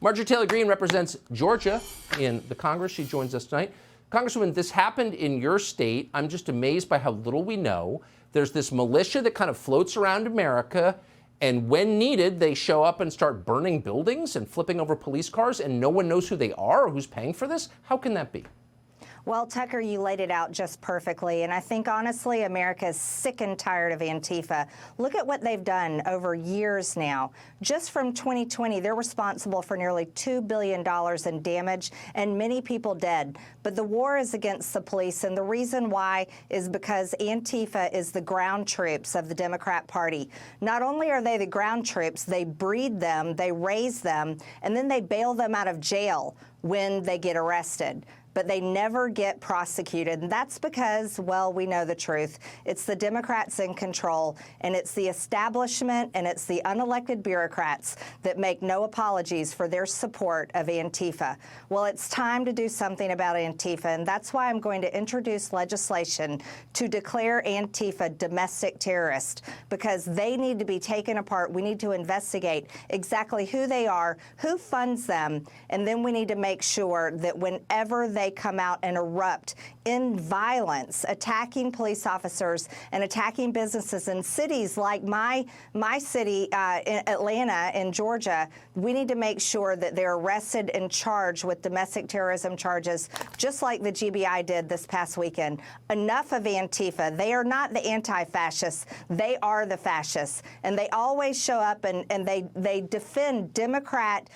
Marjorie Taylor Greene represents Georgia in the Congress. She joins us tonight. Congresswoman, this happened in your state. I'm just amazed by how little we know. There's this militia that kind of floats around America, and when needed, they show up and start burning buildings and flipping over police cars, and no one knows who they are or who's paying for this. How can that be? Well, Tucker, you laid it out just perfectly. And I think, honestly, America is sick and tired of Antifa. Look at what they've done over years now. Just from 2020, they're responsible for nearly $2 billion in damage and many people dead. But the war is against the police, and the reason why is because Antifa is the ground troops of the Democrat Party. Not only are they the ground troops, they breed them, they raise them, and then they bail them out of jail when they get arrested. But they never get prosecuted. And that's because, well, we know the truth. It's the Democrats in control, and it's the establishment, and it's the unelected bureaucrats that make no apologies for their support of Antifa. Well, it's time to do something about Antifa, and that's why I'm going to introduce legislation to declare Antifa domestic terrorist, because they need to be taken apart. We need to investigate exactly who they are, who funds them, and then we need to make sure that whenever they come out and erupt in violence, attacking police officers and attacking businesses in cities like my city, in Atlanta, in Georgia, we need to make sure that they're arrested and charged with domestic terrorism charges, just like the GBI did this past weekend. Enough of Antifa. They are not the anti-fascists. They are the fascists. And they always show up and they defend Democrat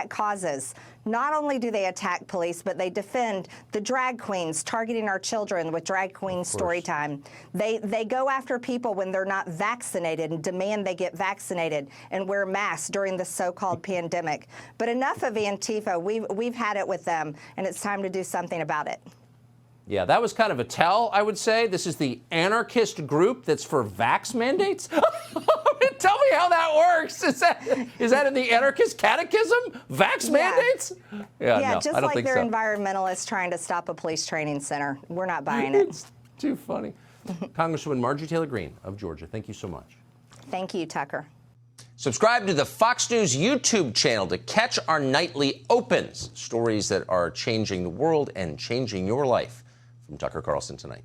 causes. Not only do they attack police, but they defend the drag queens targeting our children with drag queen story time. They go after people when they're not vaccinated and demand they get vaccinated and wear masks during the so-called pandemic. But enough of Antifa. We've had it with them, and it's time to do something about it. Yeah, that was kind of a tell, I would say. This is the anarchist group that's for vax mandates? Tell me how that works. Is that in the anarchist catechism? Vax mandates? Yeah, no, just I don't like think they're so. environmentalists trying to stop a police training center. We're not buying it. It's too funny. Congresswoman Marjorie Taylor Greene of Georgia, thank you so much. Thank you, Tucker. Subscribe to the Fox News YouTube channel to catch our nightly opens, stories that are changing the world and changing your life. From Tucker Carlson tonight.